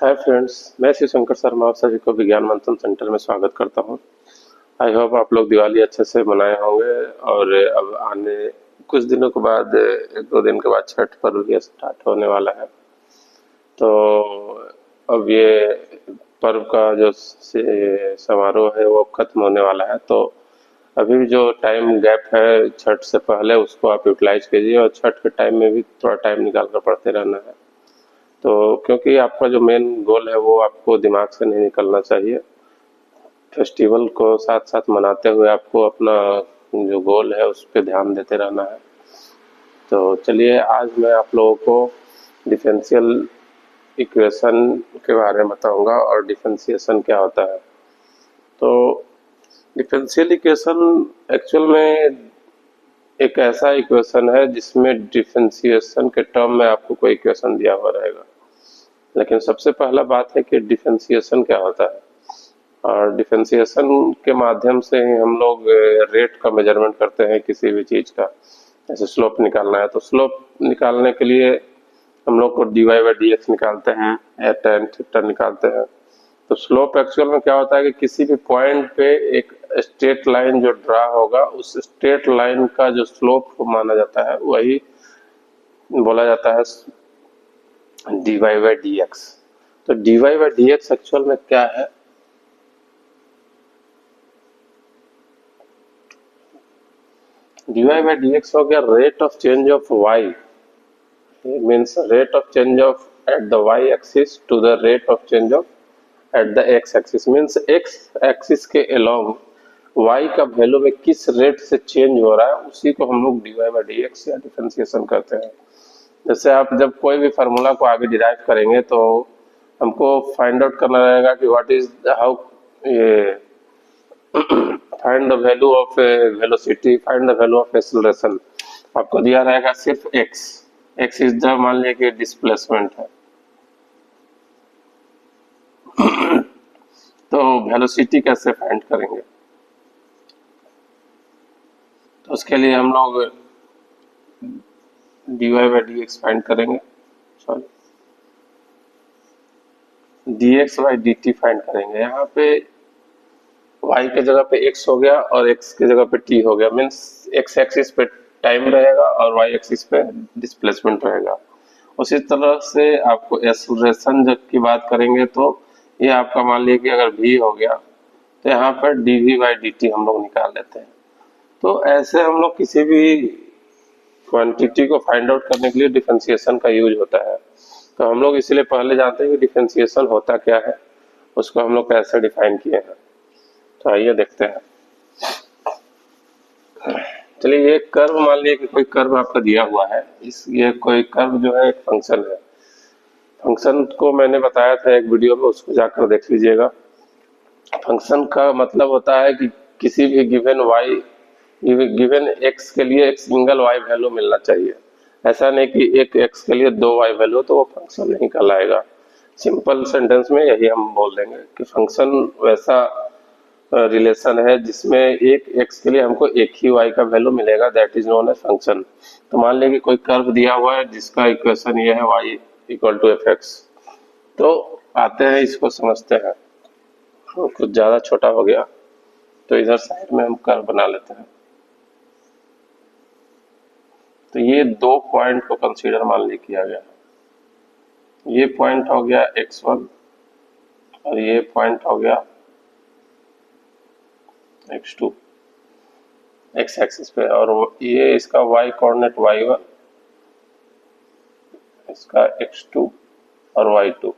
Hi friends, मैं शिव शंकर शर्मा आप सभी को विज्ञान मंथन सेंटर में स्वागत करता हूं। आई होप आप लोग दिवाली अच्छे से मनाए होंगे। और अब आने कुछ दिनों के बाद, एक दो दिन के बाद छठ पर्व भी स्टार्ट होने वाला है। तो अब ये पर्व का जो समारोह है वो खत्म होने वाला है। तो अभी भी जो टाइम गैप है छठ से पहले, उसको आप यूटिलाइज कीजिए और छठ के टाइम में भी थोड़ा टाइम निकाल कर पढ़ते रहना है। तो क्योंकि आपका जो मेन गोल है वो आपको दिमाग से नहीं निकलना चाहिए। फेस्टिवल को साथ साथ मनाते हुए आपको अपना जो गोल है उस पर ध्यान देते रहना है। तो चलिए, आज मैं आप लोगों को डिफरेंशियल इक्वेशन के बारे में बताऊंगा और डिफरेंशिएशन क्या होता है। तो डिफरेंशियल इक्वेशन एक्चुअल में एक ऐसा इक्वेशन है जिसमें डिफरेंशिएशन के टर्म में आपको कोई इक्वेशन दिया हुआ रहेगा। लेकिन सबसे पहला बात है कि डिफरेंशिएशन क्या होता है। और डिफरेंशिएशन के माध्यम से ही हम लोग रेट का मेजरमेंट करते हैं किसी भी चीज़ का। जैसे स्लोप निकालना है तो स्लोप निकालने के लिए हम लोग को d y by d x निकालते हैं या टेन थीटा निकालते हैं। तो स्लोप एक्चुअल में क्या होता है कि किसी भी पॉइंट पे एक स्ट्रेट लाइन जो ड्रा होगा उस स्ट्रेट लाइन का जो स्लोप माना जाता है वही बोला जाता है d y by d x. तो d y by d x actual में क्या है? D y by d x हो गया rate of change of y, means rate of change of at the y axis to the rate of change of at the x axis. Means x axis के along y का value में किस rate से change हो रहा है उसी को हम लोग d y by d x या डिफरेंशिएशन करते हैं। जैसे आप जब कोई भी फार्मूला को आगे डिराइव करेंगे तो हमको फाइंड आउट करना रहेगा कि व्हाट इज हाउ ये find the value of velocity, find the value of acceleration. आपको दिया रहेगा सिर्फ एक्स। एक्स इज द मान लीजिए कि डिस्प्लेसमेंट है। तो वेलोसिटी कैसे फाइंड करेंगे? तो उसके लिए हम लोग d y by d x find करेंगे, sorry d x by d t find करेंगे। यहाँ पे y के जगह पे x हो गया और x के जगह पे t हो गया। मीन्स x एक्सिस पे टाइम रहेगा और y एक्सिस पे डिस्प्लेसमेंट रहेगा। उसी तरह से आपको एक्सेलरेशन जब की बात करेंगे तो ये आपका मान लीजिए कि अगर v हो गया तो यहाँ पर dv बाई dt हम लोग निकाल लेते हैं। तो ऐसे हम लोग किसी भी क्वांटिटी को फाइंड आउट करने के लिए डिफरेंशिएशन का यूज होता है। तो हम लोग इसलिए पहले जानते हैं कि डिफरेंशिएशन होता क्या है, उसको हम लोग कैसे डिफाइन किए हैं। तो आइए देखते हैं। चलिए, ये कर्व मान लीजिए कि कोई कर्व आपका दिया हुआ है। ये कोई कर्व जो है एक फंक्शन है। फंक्शन को मैंने बताया था एक वीडियो में, उसको जाकर देख लीजिएगा। फंक्शन का मतलब होता है कि किसी भी गिवन y, गिवन x के लिए एक सिंगल y वैल्यू मिलना चाहिए। ऐसा नहीं कि एक x के लिए दो y वैल्यू, तो वो फंक्शन नहीं कहलाएगा। सिंपल सेंटेंस में यही हम बोल देंगे कि फंक्शन वैसा रिलेशन है जिसमें एक x के लिए हमको एक ही y का वैल्यू मिलेगा, that is known as function. तो मान लीजिए कि कोई कर्व दिया हुआ है जिसका इक्वेशन ये है y equal to f x. तो आते हैं, इसको समझते हैं। कुछ ज़्यादा छोटा हो गया तो इधर साइड में हम कर्व बना लेते हैं। तो ये दो पॉइंट को कंसीडर मान ली किया गया। ये पॉइंट हो गया x1 और ये पॉइंट हो गया x2 x एक्सिस पे, और ये इसका y कोऑर्डिनेट y1, इसका x2 और y2।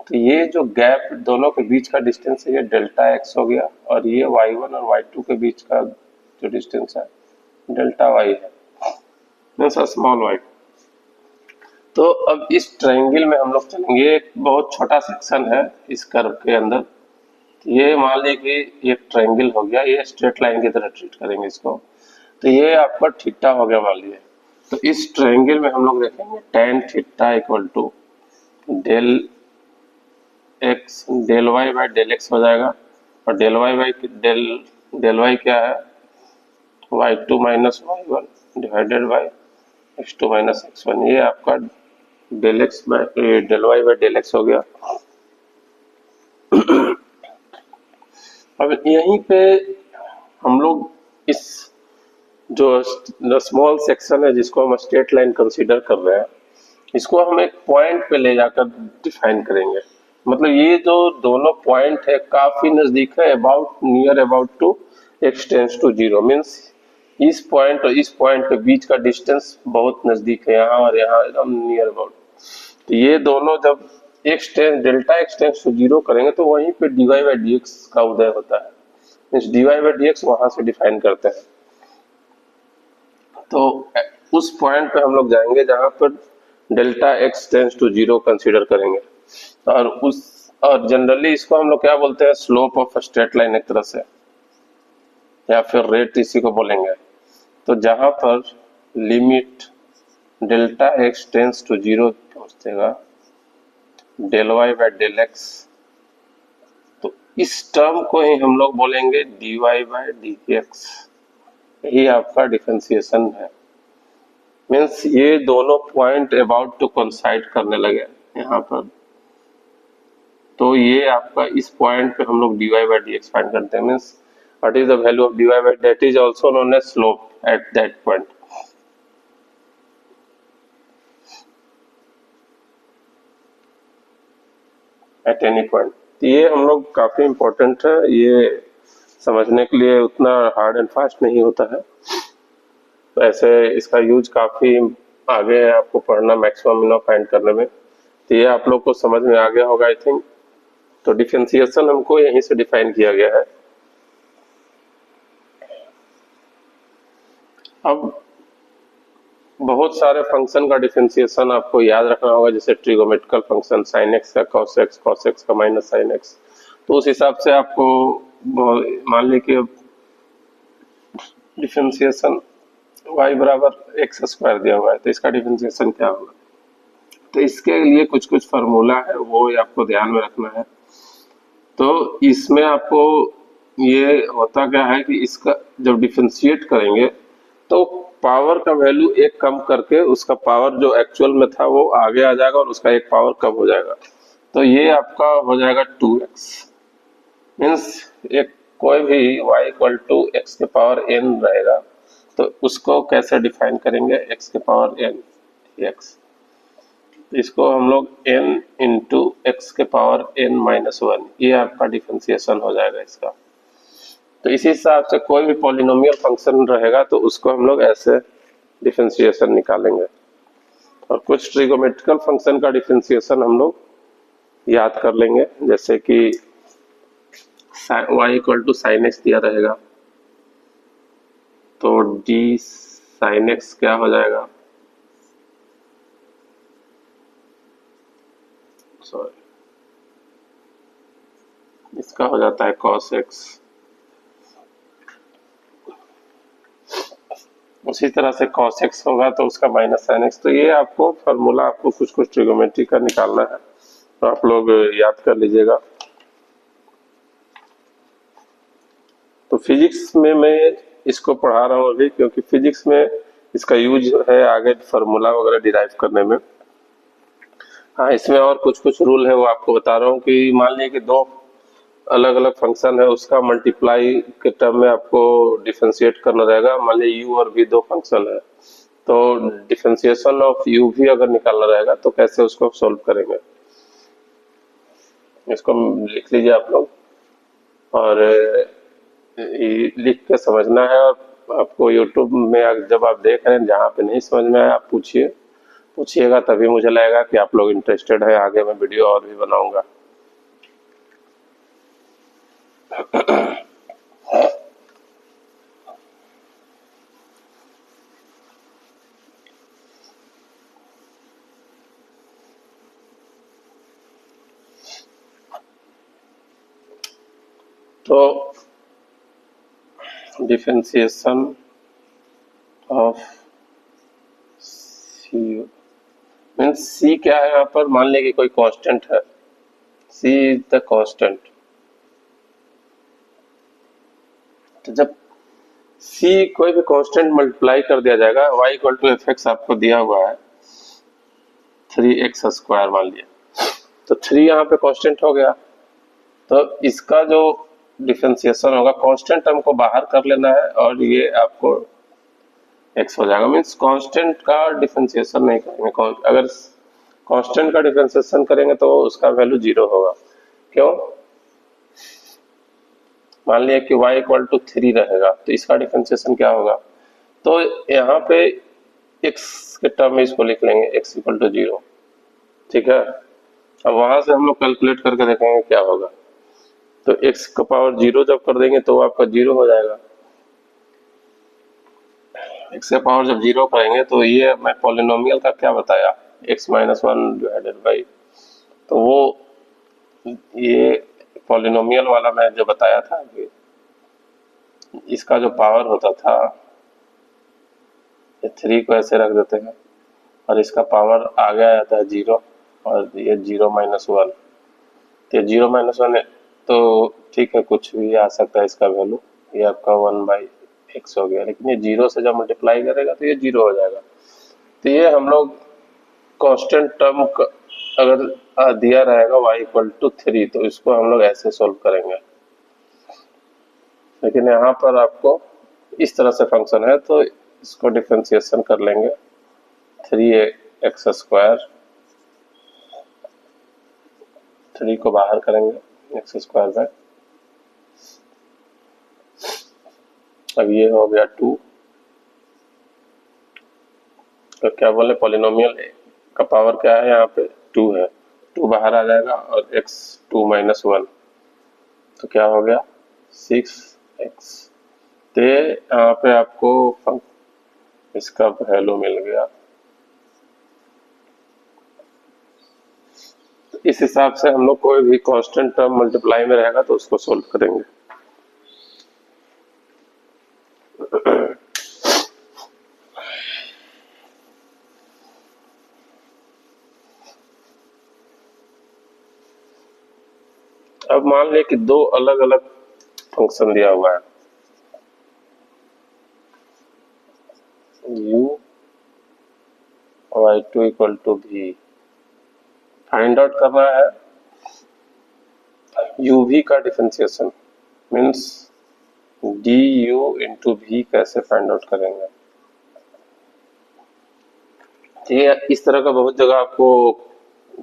तो ये जो गैप दोनों के बीच का डिस्टेंस है ये डेल्टा x हो गया, और ये y1 और y2 के बीच का जो डिस्टेंस है डेल्टा y है, मीन्स स्मॉल y। तो अब इस ट्रायंगल में हम लोग चलेंगे। एक बहुत छोटा सेक्शन है इस कर्व के अंदर। ये मान लीजिए कि एक ट्रायंगल हो गया, ये स्ट्रेट लाइन की तरह ट्रीट करेंगे इसको। तो ये आपका थीटा हो गया मान लीजिए। तो इस ट्रायंगल में हम लोग देखेंगे tan theta equal to del x del y by del x हो जाएगा, और del y by del y क्या है, y2 minus y1 divided by x2 minus x1। ये आपका del x by del y by del x हो गया। अब यहीं पे हम लोग इस जो स्मॉल सेक्शन है जिसको हम स्ट्रेट लाइन कंसीडर कर रहे हैं, इसको हम एक पॉइंट पे ले जाकर डिफाइन करेंगे। मतलब ये जो दोनों पॉइंट है काफी नजदीक है, about near about to x tends to zero, means इस पॉइंट और इस पॉइंट के बीच का डिस्टेंस बहुत नजदीक है, यहाँ और यहाँ एकदम नियर अबाउट। तो ये दोनों जब delta x tends to zero करेंगे तो वहीं पे dy बाई डी एक्स का उदय होता है, means dy by d x वहां से डिफाइन करते हैं। तो उस पॉइंट पे हम लोग जाएंगे जहां पर delta x tends to zero consider करेंगे, और जनरली इसको हम लोग क्या बोलते हैं, स्लोप ऑफ स्ट्रेट लाइन एक तरह से, या फिर रेट इसी को बोलेंगे। तो जहां पर limit delta x tends to zero पहुंचेगा del y by del x, तो इस टर्म को ही हम लोग बोलेंगे dy बाय डी एक्स। यही आपका डिफरेंशिएशन है, मीन्स ये दोनों पॉइंट अबाउट टू कोइंसाइड करने लगे यहाँ पर। तो ये आपका इस पॉइंट पे हम लोग dy by d x find करते हैं, means what is the value of dy by that is also known as slope at that point. At any point, ये हम लोग काफी इंपॉर्टेंट है, ये समझने के लिए उतना हार्ड एंड फास्ट नहीं होता है। तो ऐसे इसका यूज काफी आगे है, आपको पढ़ना मैक्सिमम मिनिमम फाइंड करने में। तो ये आप लोग को समझ में आ गया होगा आई थिंक। तो डिफरेंशिएशन हमको यहीं से डिफाइन किया गया है। अब बहुत सारे फंक्शन का डिफरेंशिएशन आपको याद रखना होगा, जैसे ट्रिगोमेट्रिकल फंक्शन sin x का cos x का माइनस sin x। तो उस हिसाब से आपको मान ली कि डिफरेंशिएशन y बराबर एक्स स्क्वायर दिया हुआ है, तो इसका डिफरेंशिएशन क्या होगा। तो इसके लिए कुछ कुछ फार्मूला है, वो आपको ध्यान में रखना है। तो इसमें आपको ये होता क्या है कि इसका जब डिफरेंशिएट करेंगे तो पावर का वैल्यू एक कम करके उसका पावर जो एक्चुअल में था वो आगे आ जाएगा और उसका एक पावर कम हो जाएगा। तो ये आपका हो जाएगा 2x, मीन्स एक कोई भी y इक्वल टू एक्स के पावर n रहेगा, तो उसको कैसे डिफाइन करेंगे, x के पावर n x। इसको हम लोग n इंटू एक्स के पावर n माइनस वन, ये आपका डिफरेंशिएशन हो जाएगा इसका। तो इसी हिसाब से कोई भी पॉलिनोमियल फंक्शन रहेगा तो उसको हम लोग ऐसे डिफरेंशिएशन निकालेंगे। और कुछ ट्रिगोमेट्रिकल फंक्शन का डिफरेंशिएशन हम लोग याद कर लेंगे, जैसे कि y equal to sine x दिया रहेगा, तो d साइन एक्स क्या हो जाएगा, सॉरी इसका हो जाता है cos x। उसी तरह से cos x होगा तो उसका माइनस sin x। तो ये आपको फार्मूला आपको कुछ कुछ ट्रिगोमेट्री का निकालना है, तो आप लोग याद कर लीजिएगा। तो फिजिक्स में मैं इसको पढ़ा रहा हूँ अभी, क्योंकि फिजिक्स में इसका यूज है आगे फार्मूला वगैरह डिराइव करने में। हाँ, इसमें और कुछ कुछ रूल है वो आपको बता रहा हूँ कि मान लीजिए कि दो अलग अलग फंक्शन है, उसका मल्टीप्लाई के टर्म में आपको डिफरेंशिएट करना रहेगा। मान लीजिए u और v दो फंक्शन है, तो डिफरेंशिएशन ऑफ u भी अगर निकालना रहेगा तो कैसे उसको सॉल्व करेंगे, इसको लिख लीजिए आप लोग, और लिख के समझना है। और आपको यूट्यूब में जब आप देख रहे हैं जहाँ पे नहीं समझ में आया आप पूछिएगा, तभी मुझे लगेगा कि आप लोग इंटरेस्टेड है, आगे मैं वीडियो और भी बनाऊंगा। तो डिफरेंशिएशन ऑफ सी मीन्स सी क्या है, यहाँ पर मान लें कि कोई कांस्टेंट है, सी इज द कांस्टेंट। तो जब सी कोई भी कांस्टेंट मल्टीप्लाई कर दिया जाएगा, y equal to f x आपको दिया हुआ है, 3x² मान लिया, तो 3 यहाँ पे कांस्टेंट हो गया। तो इसका जो डिफरेंशिएशन होगा, कांस्टेंट टर्म को बाहर कर लेना है और ये आपको x हो जाएगा। मीन्स कांस्टेंट का डिफरेंशिएशन नहीं करेंगे, अगर कांस्टेंट का डिफरेंशिएशन करेंगे तो उसका वैल्यू 0 होगा। क्यों? मान लिया कि y इक्वल टू 3 रहेगा, तो इसका डिफरेंशिएशन क्या होगा? तो यहाँ पे x के टर्म में इसको लिख लेंगे x इक्वल टू 0, ठीक है। अब वहां से हम लोग कैलकुलेट करके देखेंगे क्या होगा। तो x का पावर 0 जब कर देंगे तो आपका 0 हो जाएगा। x का पावर जब 0 करेंगे तो ये मैं पॉलिनोमियल का क्या बताया, x माइनस 1 डिवाइडेड बाई, तो वो ये पॉलिनोमियल वाला मैं जो बताया था कि इसका जो पावर होता था, ये 3 को ऐसे रख देते हैं और इसका पावर आगे आ जाता है 0 और ये 0 माइनस 1, तो 0 माइनस 1 तो ठीक है, कुछ भी आ सकता है इसका वैल्यू। ये आपका 1/x हो गया, लेकिन ये 0 से जब मल्टीप्लाई करेगा तो ये 0 हो जाएगा। तो ये हम लोग कांस्टेंट टर्म अगर दिया रहेगा y इक्वल टू 3, तो इसको हम लोग ऐसे सोल्व करेंगे। लेकिन यहाँ पर आपको इस तरह से फंक्शन है तो इसको डिफरेंशिएशन कर लेंगे, 3x², 3 को बाहर करेंगे x² में, अब ये हो गया 2। तो क्या बोले, पॉलिनोमियल का पावर क्या है, यहाँ पे 2 है, 2 बाहर आ जाएगा और x 2 माइनस 1, तो क्या हो गया 6x। तो यहाँ पे आपको इसका वैल्यू मिल गया। इस हिसाब से हम लोग कोई भी कांस्टेंट टर्म मल्टीप्लाई में रहेगा तो उसको सोल्व करेंगे। अब मान लिया कि दो अलग अलग फंक्शन दिया हुआ है, u y2 equal to v, find out करना है uv का differentiation, means du into v कैसे फाइंड आउट करेंगे। ये इस तरह का बहुत जगह आपको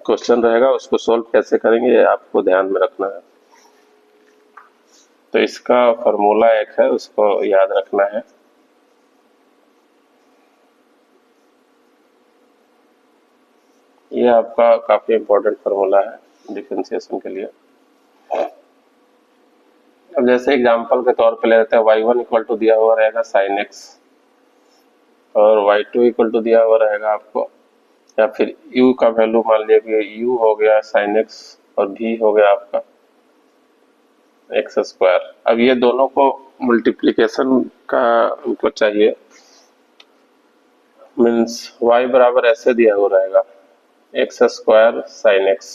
क्वेश्चन रहेगा, उसको सॉल्व कैसे करेंगे ये आपको ध्यान में रखना है। तो इसका फॉर्मूला एक है, उसको याद रखना है। ये आपका काफी इम्पोर्टेंट फॉर्मूला है डिफरेंशिएशन के लिए। अब जैसे एग्जांपल के तौर पे ले लेते हैं, y1 इक्वल टू दिया हुआ रहेगा sin x और y2 इक्वल टू दिया हुआ रहेगा आपको, या फिर u का वैल्यू मान लिया कि u हो गया sin x और v हो गया आपका x²। अब ये दोनों को मल्टीप्लिकेशन का हमको चाहिए, मीन्स y बराबर ऐसे दिया हुआ रहेगा x² sin x,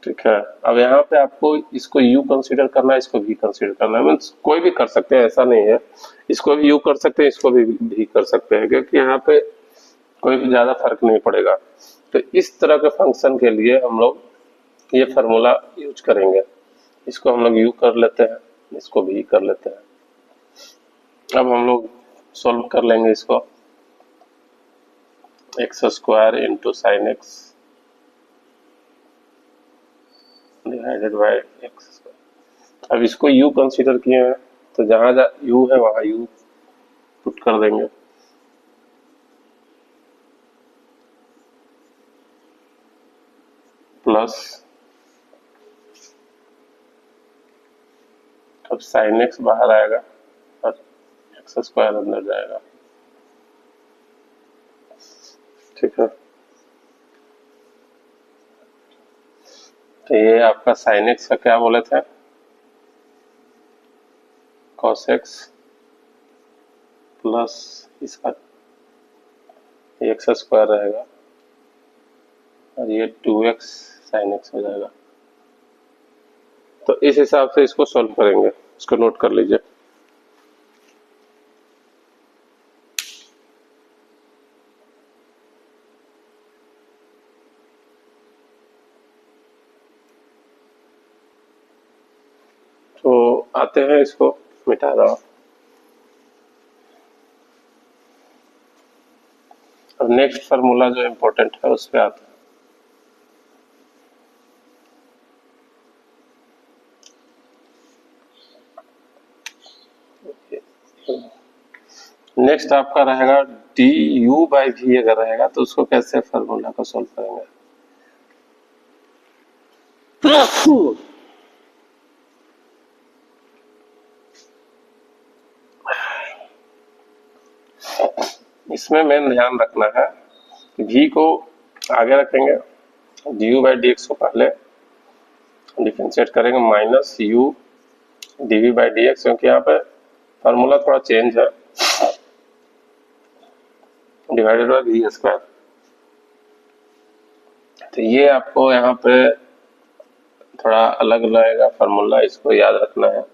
ठीक है। अब यहाँ पे आपको इसको u कंसीडर करना है, इसको v कंसीडर करना है, मीन्स कोई भी कर सकते हैं, ऐसा नहीं है, इसको भी u कर सकते हैं, इसको भी v कर सकते हैं, क्योंकि यहाँ पे कोई भी ज्यादा फर्क नहीं पड़ेगा। तो इस तरह के फंक्शन के लिए हम लोग ये फार्मूला यूज करेंगे, इसको हम लोग u कर लेते हैं, इसको v कर लेते हैं। अब हम लोग सॉल्व कर लेंगे इसको, x² into sine x divided by x²। अब इसको u कंसीडर किए हैं तो जहां u है वहां u पुट कर देंगे, प्लस अब साइन x बाहर आएगा और x² अंदर जाएगा, ठीक है। तो ये आपका साइन x का क्या बोले थे, cos x प्लस इसका x² रहेगा और ये 2x sin x हो जाएगा। तो इस हिसाब से इसको सॉल्व करेंगे, इसको नोट कर लीजिए। तो आते हैं, इसको मिटा दो। अब नेक्स्ट फार्मूला जो इम्पोर्टेंट है उस पर आते हैं। नेक्स्ट आपका रहेगा डी यू बाई वी, अगर रहेगा तो उसको कैसे फार्मूला को सॉल्व करेंगे। इसमें मेन ध्यान रखना है कि v को आगे रखेंगे, du बाई डी एक्स को पहले डिफरेंशिएट करेंगे minus u dv by d x, क्योंकि यहाँ पे फार्मूला थोड़ा चेंज है, डिवाइडेड बाई वी स्क्वायर। तो ये आपको यहाँ पे थोड़ा अलग लगेगा फार्मूला, इसको याद रखना है।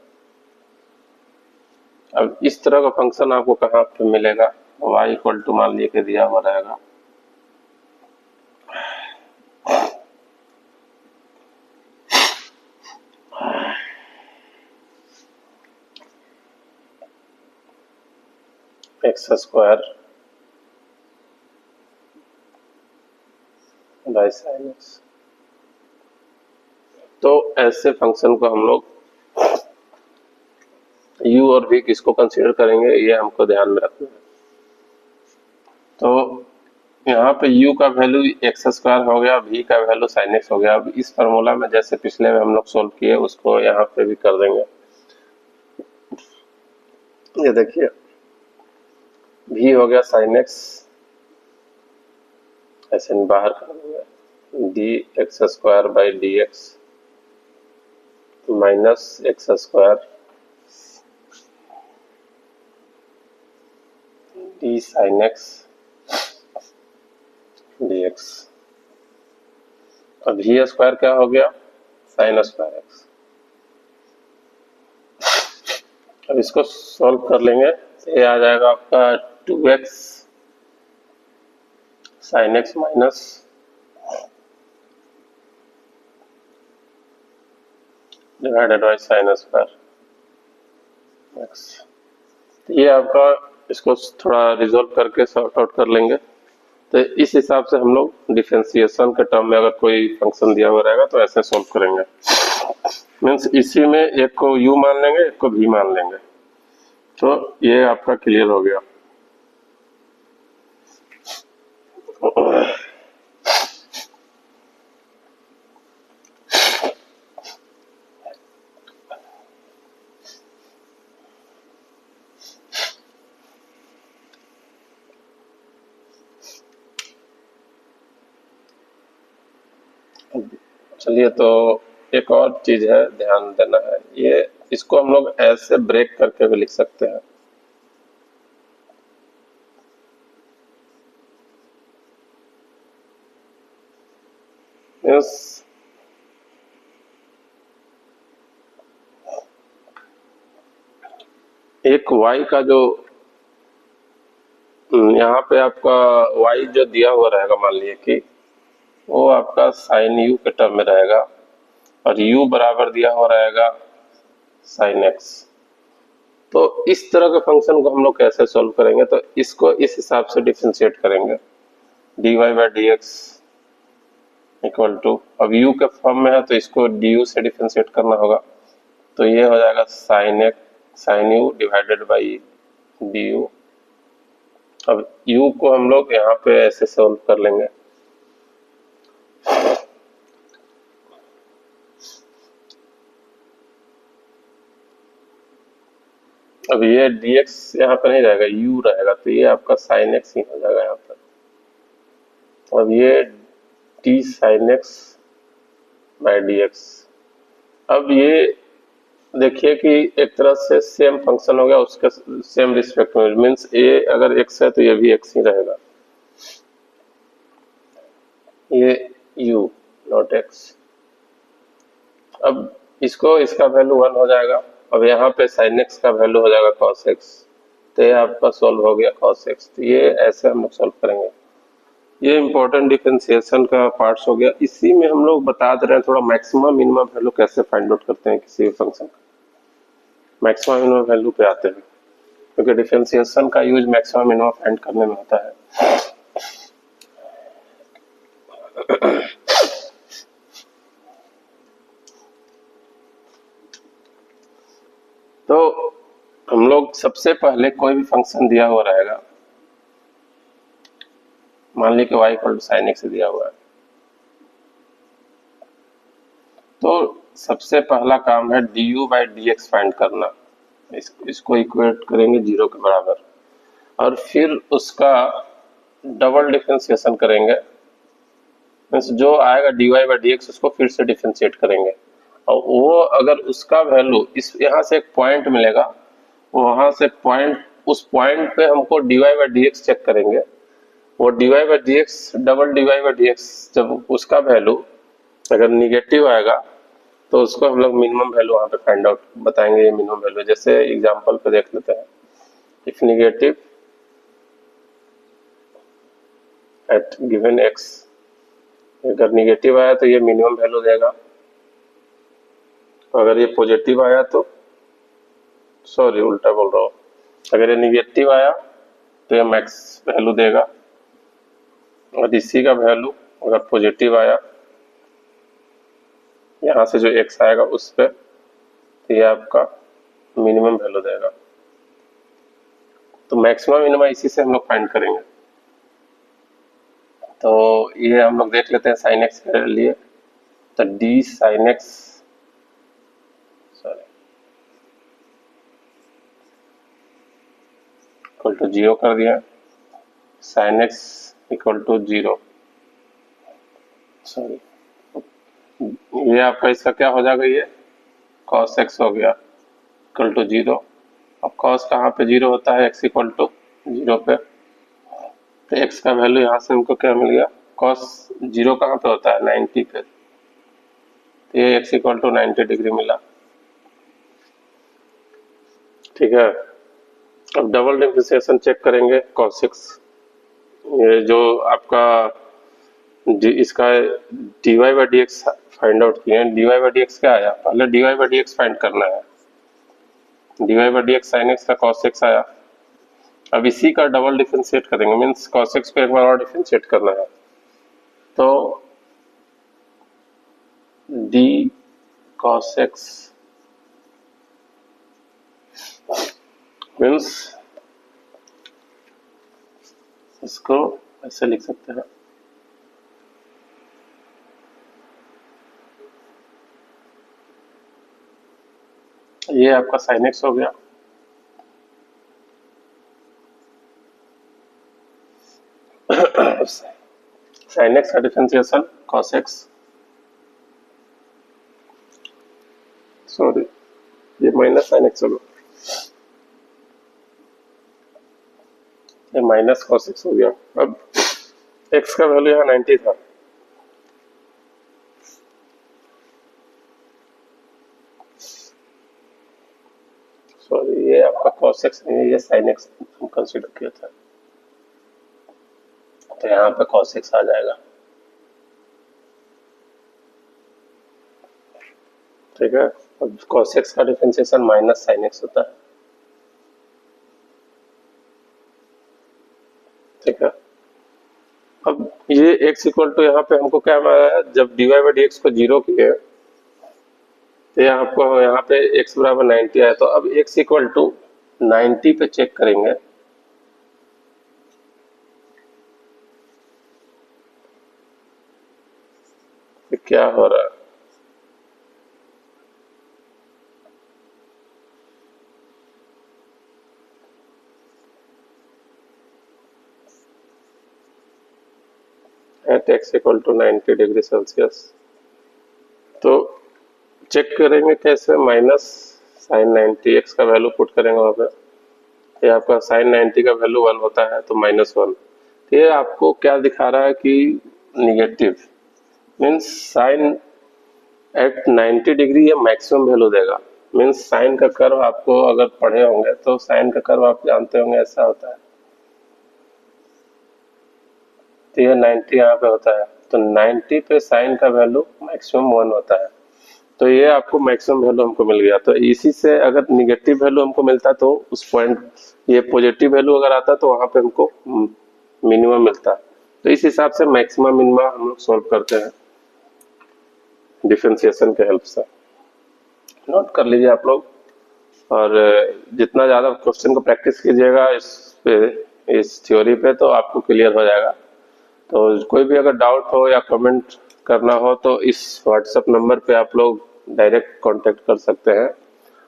अब इस तरह का फंक्शन आपको कहाँ पे मिलेगा, y इक्वल टू मान लीजिए दिया हुआ रहेगा x square by sine x. तो ऐसे फंक्शन को हम लोग u और v किसको कंसीडर करेंगे, ये हमको ध्यान में रखना है। तो यहाँ पे u का वैल्यू एक्स स्क्वायर हो गया, v का वैल्यू साइन एक्स हो गया। अब इस फार्मूला में जैसे पिछले में हम लोग सोल्व किए उसको यहाँ पे भी कर देंगे। ये देखिए v हो गया साइन एक्स, ऐसे बाहर कर देंगे, D x square by d x minus x square D sine x D x. अब वी स्क्वायर क्या हो गया, साइन स्क्वायर एक्स। अब इसको सॉल्व कर लेंगे तो ये आ जाएगा आपका 2x sine x minus divided by sine square x. ये आपका, इसको थोड़ा रिजोल्व करके सॉर्ट आउट कर लेंगे। तो इस हिसाब से हम लोग डिफरेंशिएशन के टर्म में अगर कोई फंक्शन दिया हुआ रहेगा तो ऐसे सॉल्व करेंगे। मीन्स इसी में एक को u मान लेंगे, एक को v मान लेंगे। तो ये आपका क्लियर हो गया। चलिए, तो एक और चीज है ध्यान देना है, ये इसको हम लोग ऐसे ब्रेक करके भी लिख सकते हैं। एक y का जो यहाँ पे आपका y जो दिया हुआ रहेगा, मान लीजिए कि वो आपका साइन u के टर्म में रहेगा और u बराबर दिया हुआ रहेगा साइन x। तो इस तरह के फंक्शन को हम लोग कैसे सॉल्व करेंगे, तो इसको इस हिसाब से डिफरेंशिएट करेंगे, dy by d x equal to, अब u के फॉर्म में है तो इसको du से डिफरेंशिएट करना होगा। तो ये हो जाएगा sine u divided by du। अब u को हम लोग यहाँ पे ऐसे सॉल्व कर लेंगे। अब ये dx यहाँ पे नहीं रहेगा, u रहेगा, तो ये आपका साइन x ही हो जाएगा यहाँ पर। अब ये d sine x by d x. अब ये देखिए कि एक तरह से सेम फंक्शन हो गया, उसके सेम रिस्पेक्ट में, मीन्स a अगर x है तो ये भी x ही रहेगा, ये u नॉट x। अब इसको, इसका वैल्यू 1 हो जाएगा। अब यहाँ पे साइन x का वैल्यू हो जाएगा cos x, तो ये आपका सॉल्व हो गया cos x। तो ये ऐसे हम लोग सॉल्व करेंगे। ये इंपॉर्टेंट डिफरेंशिएशन का पार्ट्स हो गया। इसी में हम लोग बता दे रहे हैं थोड़ा मैक्सिमम मिनिमम वैल्यू कैसे फाइंड आउट करते हैं किसी भी फंक्शन का। मैक्सिमम मिनिमम वैल्यू पे आते हैं, क्योंकि डिफरेंशिएशन का यूज मैक्सिमम मिनिमम फाइंड करने में होता है। तो हम लोग सबसे पहले कोई भी फंक्शन दिया हुआ रहेगा, मान ली कि y equal to sine x दिया हुआ है, तो सबसे पहला काम है du by d x find करना। इसको इक्वेट करेंगे 0 के बराबर, और फिर उसका डबल डिफरेंशिएशन करेंगे, मीन्स जो आएगा dy बाई डी एक्स उसको फिर से डिफरेंशिएट करेंगे, और वो अगर उसका वैल्यू इस यहाँ से एक पॉइंट मिलेगा, वहां से पॉइंट, उस पॉइंट पे हमको dy by d x check करेंगे, वो dy by d x double dy by d x जब उसका वैल्यू अगर निगेटिव आएगा तो उसको हम लोग मिनिमम वैल्यू वहां पे फाइंड आउट बताएंगे, ये मिनिमम वैल्यू। जैसे एग्जांपल पे देख लेते हैं, if negative at given x, अगर निगेटिव आया तो ये मिनिमम वैल्यू देगा, अगर ये पॉजिटिव आया तो, सॉरी उल्टा बोल रहा हूँ, अगर ये निगेटिव आया तो ये मैक्स वैल्यू देगा, और इसी का वैल्यू अगर पॉजिटिव आया यहाँ से जो x आएगा उस पे, तो ये आपका मिनिमम वैल्यू देगा। तो मैक्सिमम मिनिमम इसी से हम लोग फाइंड करेंगे। तो ये हम लोग देख लेते हैं साइन एक्स के लिए, तो d sine x, sorry, equal to 0 कर दिया, sine x equal to 0, sorry, ये आपका इसका क्या हो जाएगा, ये cos x हो गया इक्वल टू 0। अब cos कहाँ पे 0 होता है, x इक्वल टू 0 पे, तो x का वैल्यू यहाँ से हमको क्या मिल गया, cos 0 कहाँ पे होता है, 90 पे, तो ये x इक्वल टू 90 डिग्री मिला। ठीक है, अब डबल डिफरेंशिएशन चेक करेंगे cos x, ये जो आपका इसका dy by d x find out किए हैं, dy बाई डी एक्स क्या आया, पहले dy by d x find करना है, dy by d x sine x का cos x आया, अब इसी का डबल डिफरेंशिएट करेंगे, मीन्स cos x को एक बार और डिफरेंशिएट करना है, तो d cos x मीन्स इसको ऐसे लिख सकते हैं, ये आपका साइन एक्स हो गया, साइन एक्स का डिफरेंशिएशन cos x, सॉरी ये माइनस साइन एक्स होगा, ये माइनस cos x हो गया। अब x का वैल्यू यहाँ 90 था, सॉरी ये आपका cos x नहीं है, ये sin x हम कंसीडर किया था, तो यहाँ पे cos x आ जाएगा। ठीक है, अब cos x का डिफरेंशिएशन माइनस sin x होता है। ठीक है, अब ये x इक्वल टू यहाँ पे हमको क्या मिला है, जब dy बाई डी एक्स को 0 किए तो ये आपको यहाँ पे x बराबर 90 आया, तो अब x इक्वल टू 90 पे चेक करेंगे, कि क्या हो रहा है। At x equal to 90 degree Celsius, तो चेक करेंगे कैसे, माइनस साइन 90, x का वैल्यू पुट करेंगे वहां पे, ये आपका साइन 90 का वैल्यू 1 होता है, तो -1, तो ये आपको क्या दिखा रहा है कि negative, means sine at 90 degree ये मैक्सिमम वैल्यू देगा, मीन्स साइन का कर्व आपको अगर पढ़े होंगे तो साइन का कर्व आप जानते होंगे ऐसा होता है, तो ये 90 यहाँ पे होता है, तो 90 पे साइन का वैल्यू मैक्सिमम 1 होता है, तो ये आपको मैक्सिमम वैल्यू हमको मिल गया। तो इसी से अगर निगेटिव वैल्यू हमको मिलता तो उस पॉइंट, ये पॉजिटिव वैल्यू अगर आता तो वहां पे हमको मिनिमम मिलता। तो इस हिसाब से मैक्सिमम मिनिमम हम लोग सॉल्व करते हैं डिफरेंशिएशन के हेल्प से। नोट कर लीजिए आप लोग, और जितना ज़्यादा क्वेश्चन को प्रैक्टिस कीजिएगा इस पे, इस थ्योरी पे, तो आपको क्लियर हो जाएगा। तो कोई भी अगर डाउट हो या कमेंट करना हो तो इस व्हाट्सएप नंबर पे आप लोग डायरेक्ट कांटेक्ट कर सकते हैं।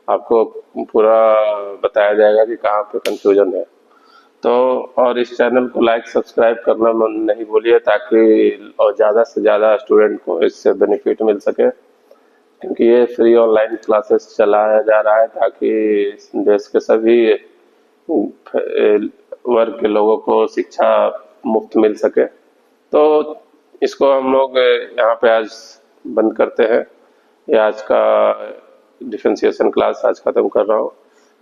आपको पूरा बताया जाएगा कि कहाँ पे कंफ्यूजन है। तो और इस चैनल को लाइक सब्सक्राइब करना नहीं भूलिए, ताकि और ज़्यादा से ज़्यादा स्टूडेंट को इससे बेनिफिट मिल सके, क्योंकि ये फ्री ऑनलाइन क्लासेस चलाया जा रहा है ताकि देश के सभी वर्ग के लोगों को शिक्षा मुफ्त मिल सके। तो इसको हम लोग यहाँ पे आज बंद करते हैं। ये आज का डिफरेंशिएशन क्लास आज खत्म कर रहा हूँ।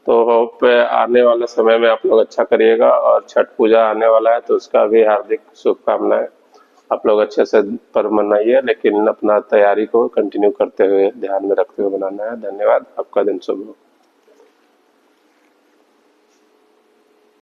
तो होप आने वाला समय में आप लोग अच्छा करिएगा, और छठ पूजा आने वाला है तो उसका भी हार्दिक शुभकामनाएं। आप लोग अच्छे से पर्व मनाइए, लेकिन अपना तैयारी को कंटिन्यू करते हुए, ध्यान में रखते हुए मनाना है। धन्यवाद, आपका दिन शुभ हो।